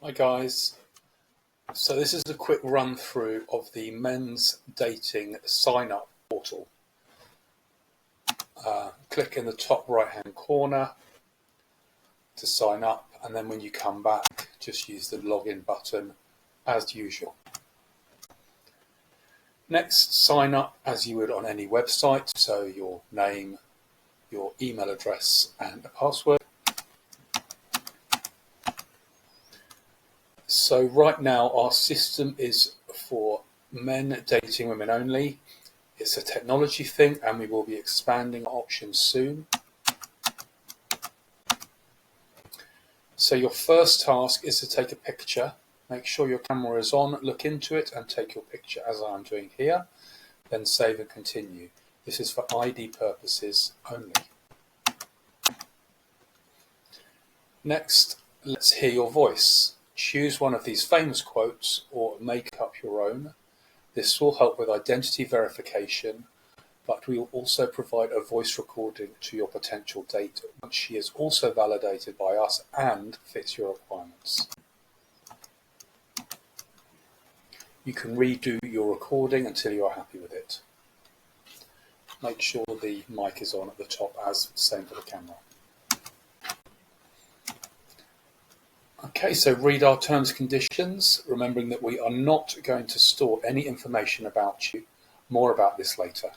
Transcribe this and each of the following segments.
Hi guys, so this is a quick run through of the men's dating sign up portal. Click in the top right hand corner to sign up, and then when you come back just use the login button as usual. Next, sign up as you would on any website, so your name, your email address and a password. So right now our system is for men dating women only. It's a technology thing and we will be expanding options soon. So your first task is to take a picture. Make sure your camera is on, look into it and take your picture as I'm doing here. Then save and continue. This is for ID purposes only. Next, let's hear your voice. Choose one of these famous quotes or make up your own. This will help with identity verification, but we will also provide a voice recording to your potential date once she is also validated by us and fits your requirements. You can redo your recording until you are happy with it. Make sure the mic is on at the top, as same for the camera. Okay, so read our terms and conditions, remembering that we are not going to store any information about you. More about this later.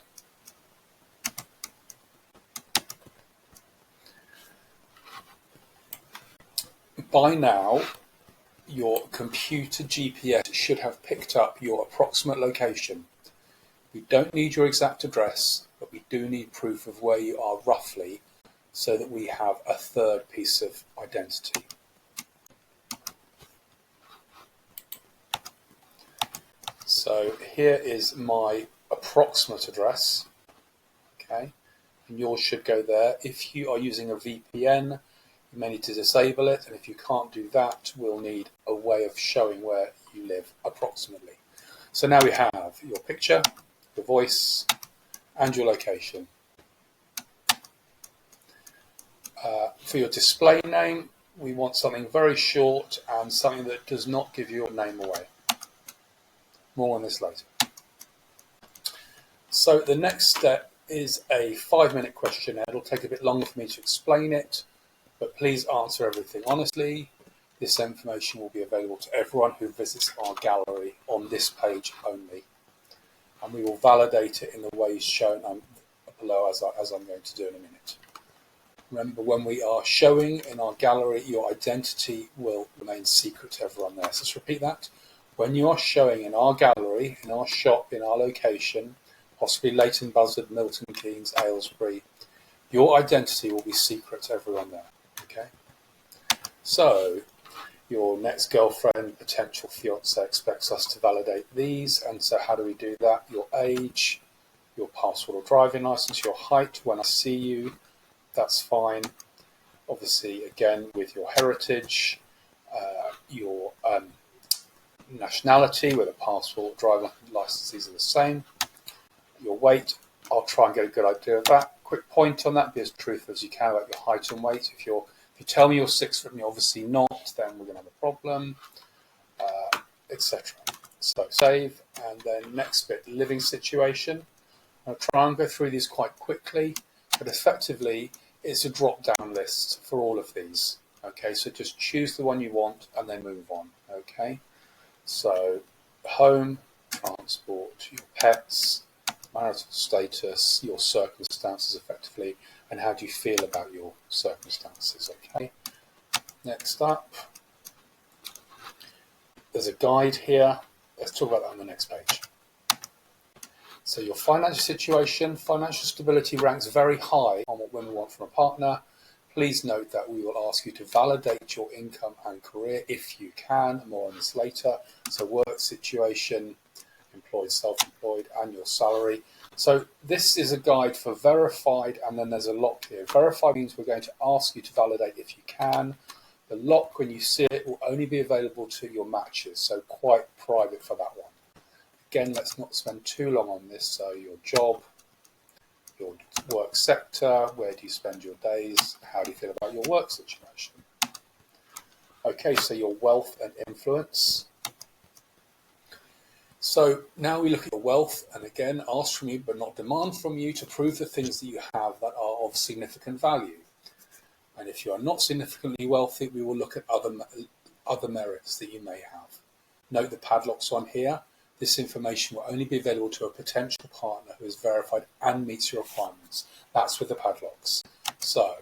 By now, your computer GPS should have picked up your approximate location. We don't need your exact address, but we do need proof of where you are roughly, so that we have a third piece of identity. So here is my approximate address, okay, and yours should go there. If you are using a VPN, you may need to disable it, and if you can't do that, we'll need a way of showing where you live approximately. So now we have your picture, your voice, and your location. For your display name, we want something very short and something that does not give your name away. More on this later. So the next step is a 5-minute questionnaire. It'll take a bit longer for me to explain it, but please answer everything honestly. This information will be available to everyone who visits our gallery on this page only. And we will validate it in the ways shown below as I'm going to do in a minute. Remember, when we are showing in our gallery, your identity will remain secret to everyone there. So let's repeat that. When you are showing in our gallery, in our shop, in our location, possibly Leighton Buzzard, Milton Keynes, Aylesbury, your identity will be secret to everyone there. Okay? So your next girlfriend, potential fiance expects us to validate these. And so how do we do that? Your age, your passport or driving license, your height when I see you, that's fine. Obviously, again, with your heritage, your nationality, whether passport, driving license, these are the same. Your weight, I'll try and get a good idea of that. Quick point on that, be as truthful as you can about your height and weight. If you tell me you're 6 foot and you're obviously not, then we're going to have a problem, etc. So save, and then next bit, living situation. I'll try and go through these quite quickly, but effectively it's a drop-down list for all of these. Okay, so just choose the one you want and then move on. Okay, so home, transport, your pets, marital status, your circumstances effectively, and how do you feel about your circumstances. Okay, next up, there's a guide here. Let's talk about that on the next page. So your financial situation, financial stability ranks very high on what women want from a partner. Please note that we will ask you to validate your income and career if you can. More on this later. So work situation, employed, self-employed, and your salary. So this is a guide for verified, and then there's a lock here. Verified means we're going to ask you to validate if you can. The lock, when you see it, will only be available to your matches, so quite private for that one. Again, let's not spend too long on this. So your job, your work sector, where do you spend your days, how do you feel about your work situation? Okay, so your wealth and influence. So now we look at your wealth, and again, ask from you, but not demand from you, to prove the things that you have that are of significant value. And if you are not significantly wealthy, we will look at other merits that you may have. Note the padlocks on here. This information will only be available to a potential partner who is verified and meets your requirements. That's with the padlocks. So,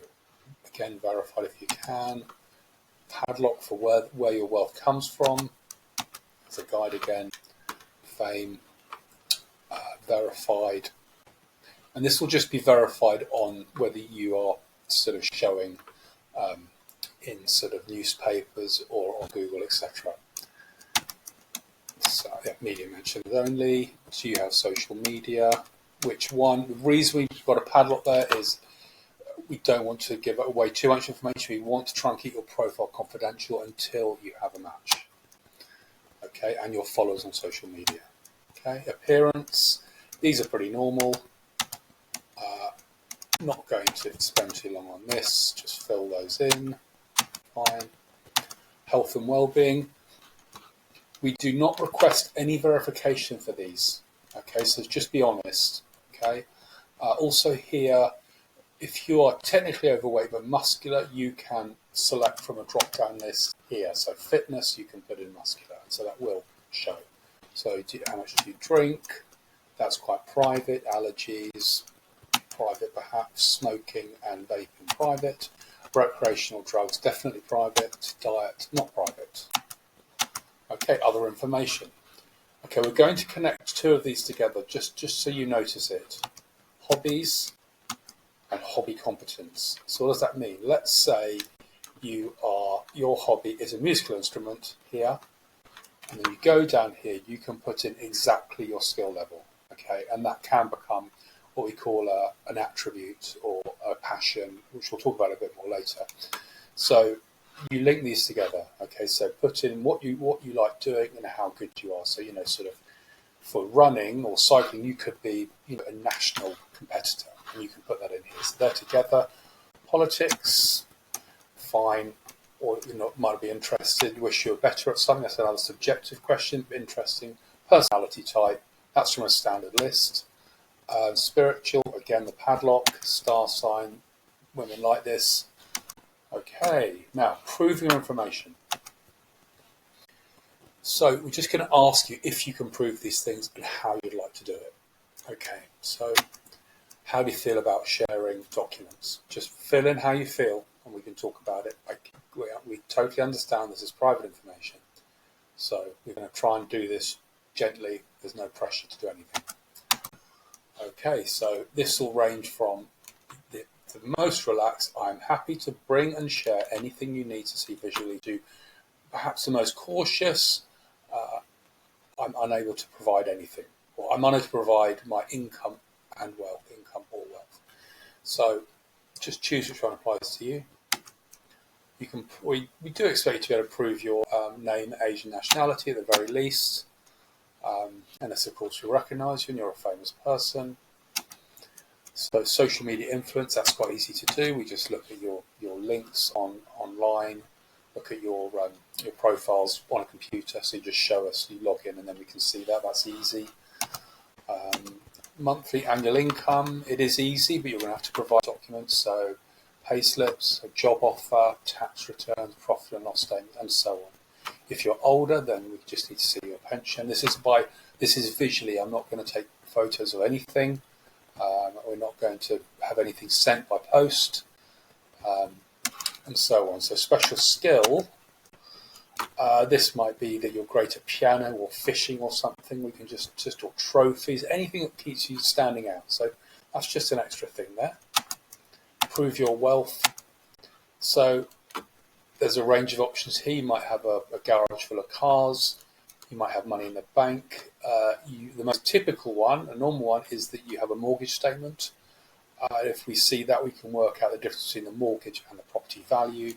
again, verified if you can. Padlock for where your wealth comes from. As a guide again. Fame, verified. And this will just be verified on whether you are sort of showing in sort of newspapers or on Google, etc. So, yeah, media mentions only. Do you have social media? Which one? The reason we've got a padlock there is we don't want to give away too much information. We want to try and keep your profile confidential until you have a match. Okay, and your followers on social media. Okay, appearance. These are pretty normal. Not going to spend too long on this. Just fill those in. Fine. Health and well-being. We do not request any verification for these. Okay, so just be honest. Okay. Also here, if you are technically overweight but muscular, you can select from a drop-down list here. So fitness, you can put in muscular, so that will show. So how much do you drink? That's quite private. Allergies, private perhaps. Smoking and vaping, private. Recreational drugs, definitely private. Diet, not private. Okay, other information. Okay, we're going to connect two of these together just so you notice it. Hobbies and hobby competence. So what does that mean? Let's say your hobby is a musical instrument here, and then you go down here, you can put in exactly your skill level, okay? And that can become what we call an attribute or a passion, which we'll talk about a bit more later. So you link these together, okay? So put in what you like doing and how good you are. So, sort of for running or cycling, you could be, a national competitor, and you can put that in here. So they're together. Politics, fine. Or might be interested, wish you were better at something. That's another subjective question, but interesting. Personality type, that's from a standard list. Spiritual, again, the padlock, star sign, women like this. Okay, now proving your information. So we're just going to ask you if you can prove these things and how you'd like to do it. Okay, so how do you feel about sharing documents? Just fill in how you feel and we can talk about it. We totally understand this is private information. So we're going to try and do this gently. There's no pressure to do anything. Okay, so this will range from the most relaxed, I'm happy to bring and share anything you need to see visually, to perhaps the most cautious, I'm unable to provide anything, or I'm unable to provide my income and wealth, income or wealth. So just choose which one applies to you. We do expect you to be able to prove your name, age and nationality at the very least. Unless, of course, we recognise you and you're a famous person. So social media influence, that's quite easy to do. We just look at your links online, look at your profiles on a computer. So you just show us, you log in, and then we can see that. That's easy. Monthly annual income, it is easy, but you're going to have to provide documents. So pay slips, a job offer, tax returns, profit and loss statement, and so on. If you're older, then we just need to see your pension. This is visually. I'm not going to take photos of anything. We're not going to have anything sent by post, and so on. So special skill. This might be that you're great at piano or fishing or something. We can just or trophies, anything that keeps you standing out. So that's just an extra thing there. Prove your wealth. So there's a range of options here. You might have a garage full of cars. You might have money in the bank. The most typical one, a normal one, is that you have a mortgage statement. If we see that, we can work out the difference between the mortgage and the property value.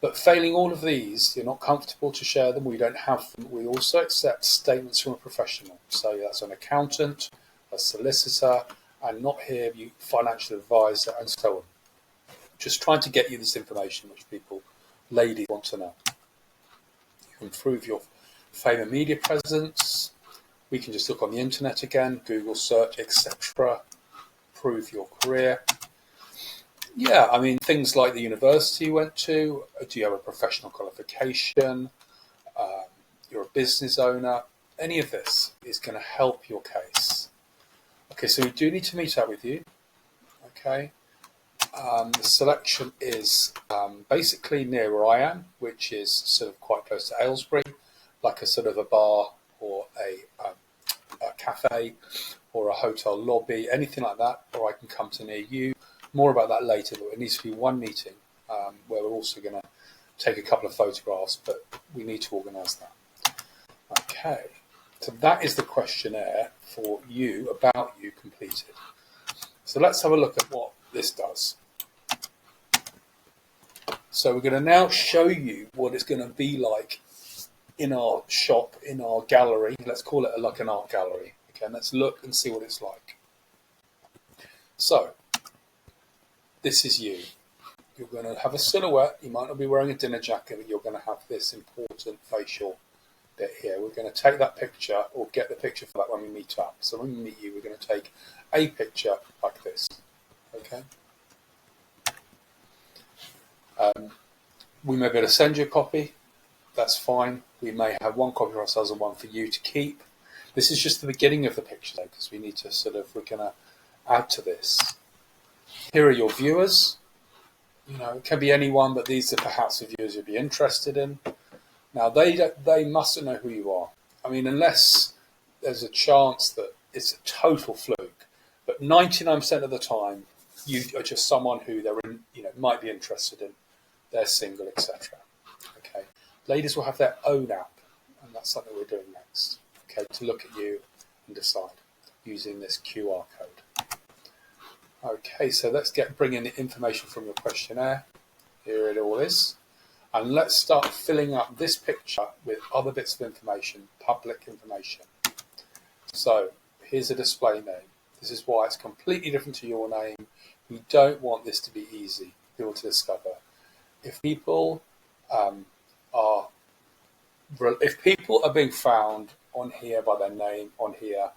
But failing all of these, you're not comfortable to share them, we don't have them. We also accept statements from a professional. So that's an accountant, a solicitor, and not here, you financial advisor, and so on. Just trying to get you this information which ladies want to know. improve your fame and media presence. We can just look on the internet again, Google search, etc. Improve your career. Yeah, I mean, things like the university you went to, do you have a professional qualification, you're a business owner, any of this is going to help your case. Okay, so we do need to meet up with you. Okay, the selection is basically near where I am, which is sort of quite close to Aylesbury, like a sort of a bar or a cafe or a hotel lobby, anything like that, or I can come to near you. More about that later, but it needs to be one meeting where we're also going to take a couple of photographs, but we need to organise that. Okay, so that is the questionnaire for you, about you, completed. So let's have a look at what this does. So we're going to now show you what it's going to be like in our shop, in our gallery. Let's call it like an art gallery. Okay, and let's look and see what it's like. So this is you. You're going to have a silhouette. You might not be wearing a dinner jacket, but you're going to have this important facial bit here. We're going to take that picture, or get the picture for that when we meet up. So when we meet you, we're going to take a picture like this. Okay. We may be able to send you a copy. That's fine. We may have one copy for ourselves and one for you to keep. This is just the beginning of the picture, though, because we need to we're going to add to this. Here are your viewers. You know, it can be anyone, but these are perhaps the viewers you'd be interested in. Now, they mustn't know who you are. I mean, unless there's a chance that it's a total fluke. But 99% of the time, you are just someone who might be interested in. They're single, etc. Okay. Ladies will have their own app, and that's something we're doing next. Okay, to look at you and decide using this QR code. Okay, so let's bring in the information from your questionnaire. Here it all is. And let's start filling up this picture with other bits of information, public information. So here's a display name. This is why it's completely different to your name. We don't want this to be easy for people to discover. If people are being found on here by their name on here,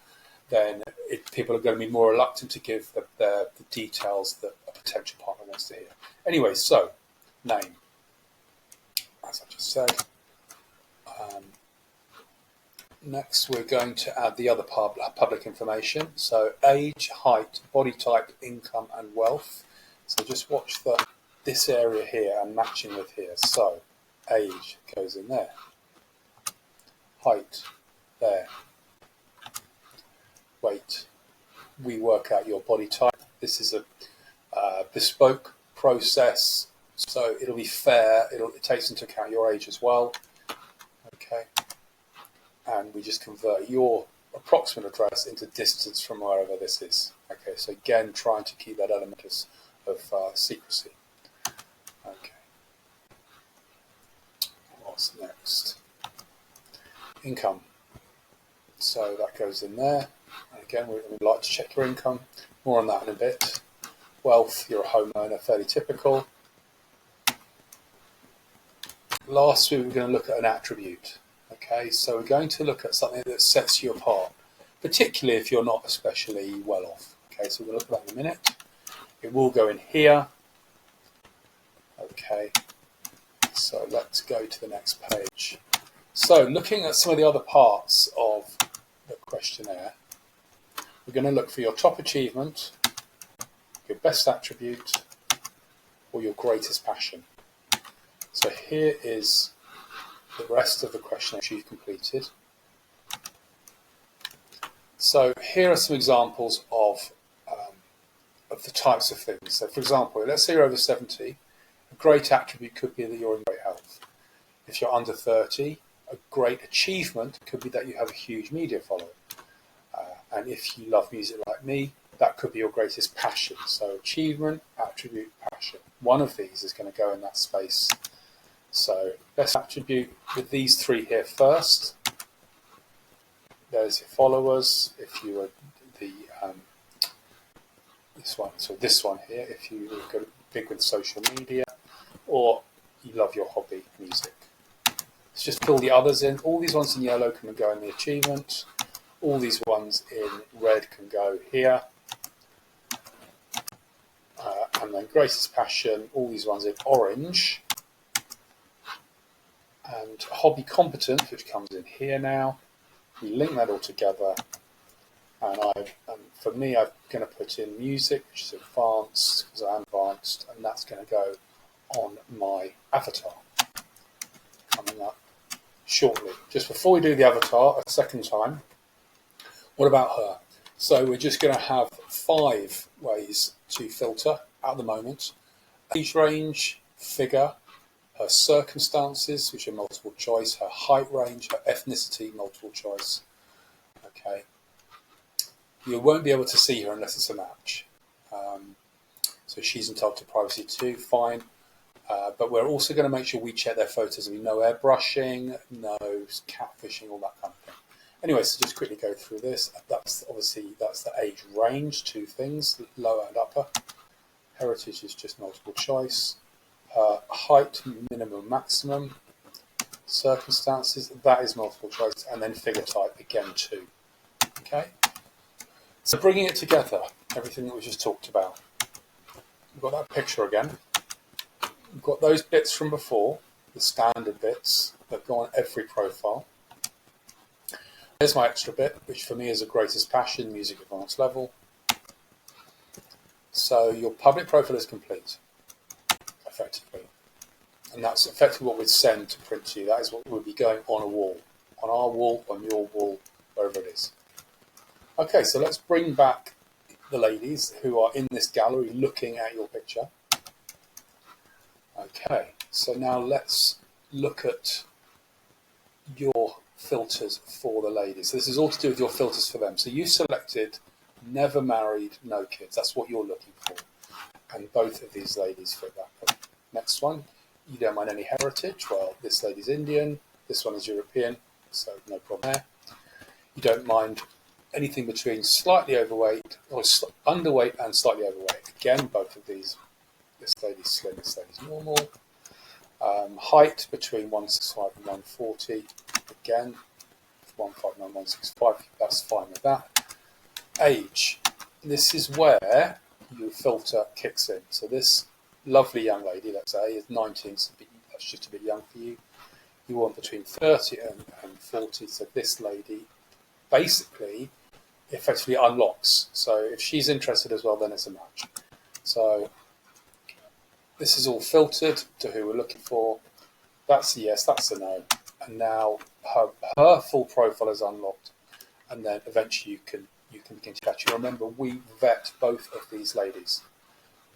then people are going to be more reluctant to give the details that a potential partner wants to hear. Anyway, so name, as I just said. Next, we're going to add the other public information. So age, height, body type, income, and wealth. So just watch this area here and matching with here. So age goes in there. Height, there. Weight. We work out your body type. This is a bespoke process, so it'll be fair. It takes into account your age as well. Okay. And we just convert your approximate address into distance from wherever this is. Okay, so again, trying to keep that element of secrecy. Okay. What's next? Income. So that goes in there. And again, we'd like to check your income. More on that in a bit. Wealth, you're a homeowner, fairly typical. Lastly, we're going to look at an attribute. Okay, so we're going to look at something that sets you apart, particularly if you're not especially well off. Okay, so we'll look at that in a minute. It will go in here. Okay, so let's go to the next page. So looking at some of the other parts of the questionnaire, we're going to look for your top achievement, your best attribute, or your greatest passion. So here is the rest of the questionnaire you've completed. So here are some examples of the types of things. So for example, let's say you're over 70, a great attribute could be that you're in great health. If you're under 30, a great achievement could be that you have a huge media following. And if you love music like me, that could be your greatest passion. So achievement, attribute, passion. One of these is going to go in that space. So best attribute with these three here first. There's your followers. If you were this one here, if you go big with social media, or you love your hobby, music. It's just fill the others in. All these ones in yellow can go in the achievement. All these ones in red can go here. And then greatest passion, all these ones in orange. And hobby competence, which comes in here now. We link that all together. And for me, I'm going to put in music, which is advanced, because I'm advanced, and that's going to go on my avatar. Coming up shortly. Just before we do the avatar a second time, what about her? So we're just going to have 5 ways to filter at the moment. Age range, figure, her circumstances, which are multiple choice, her height range, her ethnicity, multiple choice. Okay. You won't be able to see her unless it's a match. So she's entitled to privacy too, fine. But we're also going to make sure we check their photos. We know airbrushing, no catfishing, all that kind of thing. Anyway, so just quickly go through this. That's the age range, 2 things, lower and upper. Heritage is just multiple choice. Height, minimum, maximum. Circumstances, that is multiple choice. And then figure type, again, 2. Okay? So bringing it together, everything that we just talked about. We've got that picture again. We've got those bits from before, the standard bits that go on every profile. Here's my extra bit, which for me is a greatest passion, music advanced level. So your public profile is complete, effectively. And that's effectively what we'd send to print to you. That is what would be going on a wall, on our wall, on your wall, wherever it is. Okay, so let's bring back the ladies who are in this gallery looking at your picture. Okay, so now let's look at your filters for the ladies. So this is all to do with your filters for them. So you selected never married, no kids. That's what you're looking for. And both of these ladies fit that. Next one, you don't mind any heritage. Well, this lady's Indian, this one is European, so no problem there. You don't mind anything between slightly overweight or underweight and slightly overweight. Again, both of these, this lady's slim, this lady's normal. Height between 165 and 140. Again, 159, 165, that's fine with that. Age, this is where your filter kicks in. So this lovely young lady, let's say, is 19, so that's just a bit young for you. You want between 30 and 40, so this lady basically effectively unlocks. So if she's interested as well, then it's a match. So this is all filtered to who we're looking for. That's a yes, that's a no. And now her full profile is unlocked. And then eventually you can begin to catch. You remember, we vet both of these ladies.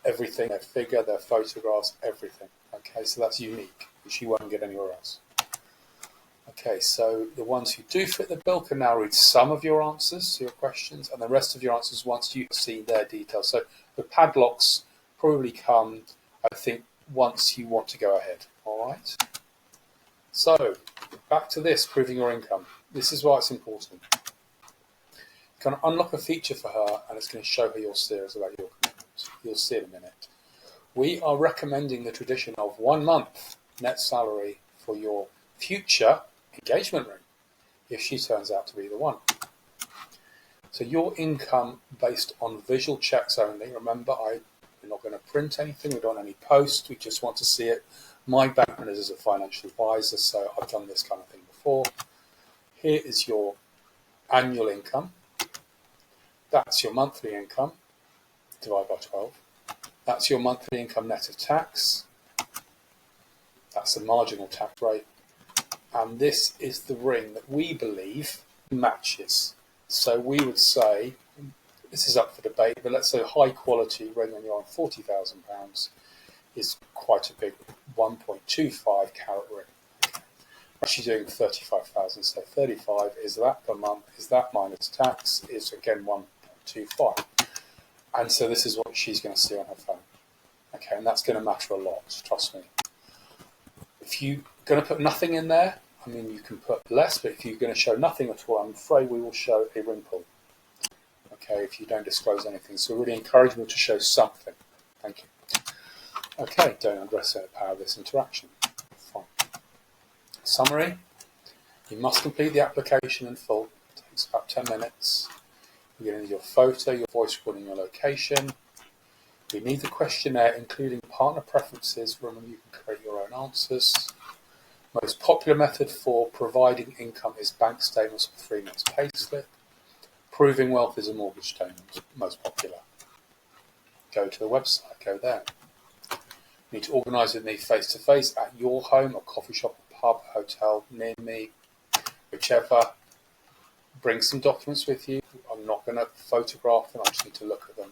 Everything, their figure, their photographs, everything. Okay, so that's unique, which you won't get anywhere else. Okay, so the ones who do fit the bill can now read some of your answers to your questions, and the rest of your answers once you've seen their details. So the padlocks probably come, I think, once you want to go ahead. All right. So back to this, proving your income. This is why it's important. You can unlock a feature for her, and it's going to show her your serious about your commitment. You'll see in a minute. We are recommending the tradition of 1 month net salary for your future engagement ring, if she turns out to be the one. So your income based on visual checks only. Remember, we're not going to print anything. We don't want any posts. We just want to see it. My background is as a financial advisor, so I've done this kind of thing before. Here is your annual income. That's your monthly income, divided by 12. That's your monthly income net of tax. That's the marginal tax rate. And this is the ring that we believe matches. So we would say, this is up for debate, but let's say a high quality ring when you're on £40,000 is quite a big 1.25 carat ring. Actually doing 35,000, so 35 is that per month, is that minus tax, is again 1.25. And so this is what she's going to see on her phone. Okay, and that's going to matter a lot, trust me. If you're going to put nothing in there, I mean, you can put less, but if you're going to show nothing at all, I'm afraid we will show a ring pull. Okay, if you don't disclose anything. So really encourage you to show something. Thank you. Okay, don't underestimate the power of this interaction. Fine. Summary. You must complete the application in full. It takes about 10 minutes. You're going to need your photo, your voice recording, your location. We need the questionnaire, including partner preferences, where you can create your own answers. Most popular method for providing income is bank statements or 3 months payslip. Proving wealth is a mortgage statement, most popular. Go to the website, go there. You need to organise with me face-to-face at your home, or coffee shop, or pub, hotel near me, whichever. Bring some documents with you. I'm not going to photograph them, I just need to look at them.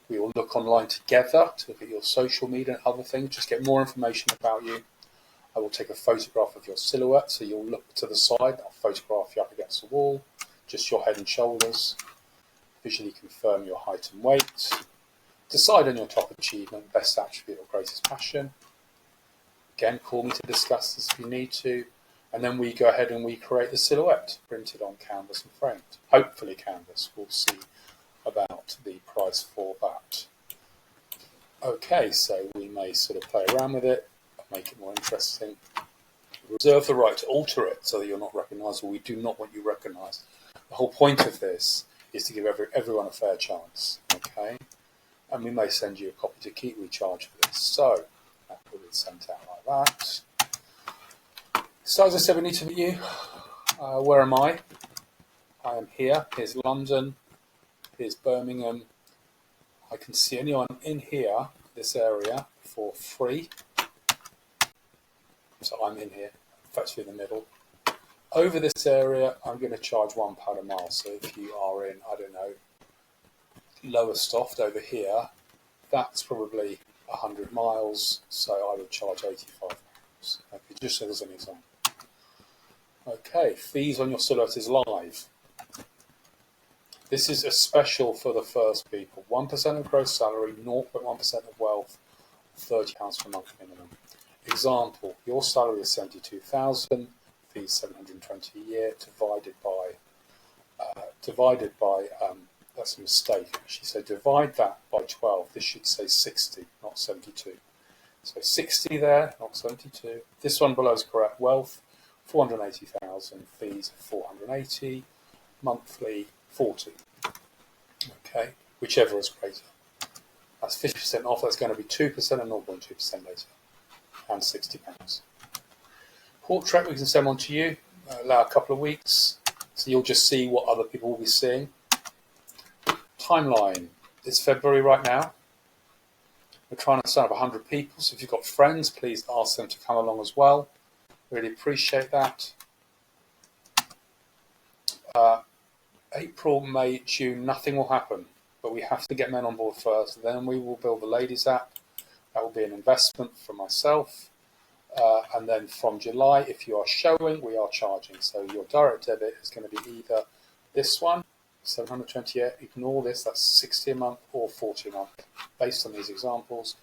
We will look online together to look at your social media and other things, just get more information about you. I will take a photograph of your silhouette, so you'll look to the side. I'll photograph you up against the wall, just your head and shoulders. Visually confirm your height and weight. Decide on your top achievement, best attribute or greatest passion. Again, call me to discuss this if you need to. And then we go ahead and we create the silhouette, printed on canvas and framed. Hopefully canvas. We'll see about the price for that. Okay, so we may sort of play around with it, make it more interesting. Reserve the right to alter it so that you're not recognisable. We do not want you recognised. The whole point of this is to give everyone a fair chance. Okay, and we may send you a copy to keep. We charge for this, so that will be sent out like that. So as I said, we need to meet you. Where am I? I am here. Here's London. Here's Birmingham. I can see anyone in here, this area, for free. So I'm in here, effectively in the middle. Over this area, I'm going to charge £1 a mile. So if you are in, I don't know, Lowestoft over here, that's probably 100 miles. So I would charge £85. Okay, just so there's an example. Okay, fees on your silhouette is live. This is a special for the first people. 1% of gross salary, 0.1% of wealth, £30 per month minimum. Example, your salary is 72,000, fees 720 a year, divided by that's a mistake actually, so divide that by 12. This should say 60, not 72. So 60 there, not 72. This one below is correct. Wealth, 480,000, fees 480, monthly 40. Okay, whichever is greater. That's 50% off. That's going to be 2% and 0.2% later, and £60. Portrait we can send one to you. Allow a couple of weeks, so you'll just see what other people will be seeing. Timeline. It's February right now. We're trying to sign up 100 people, so if you've got friends, please ask them to come along as well. Really appreciate that. April, May, June, nothing will happen, but we have to get men on board first. Then we will build the ladies app. That will be an investment for myself. And then from July, if you are showing, we are charging. So your direct debit is going to be either this one, 728, ignore this, that's 60 a month, or 40 a month, based on these examples,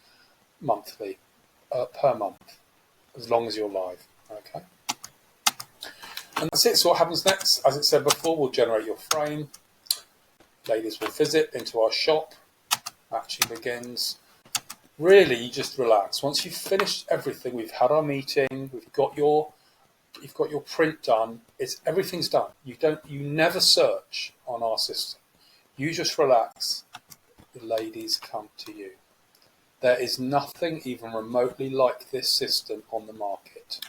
monthly, per month, as long as you're live. Okay. And that's it. So what happens next? As it said before, we'll generate your frame. Ladies will visit into our shop. Matching begins. Really, you just relax. Once you've finished everything, we've had our meeting, you've got your print done. Everything's done. You never search on our system. You just relax. The ladies come to you. There is nothing even remotely like this system on the market.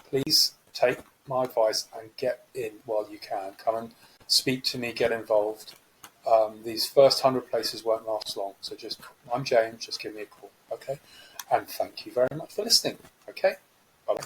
Please take my advice and get in while you can. Come and speak to me, get involved. These first 100 places won't last long. So I'm James, just give me a call. Okay. And thank you very much for listening. Okay. Bye-bye.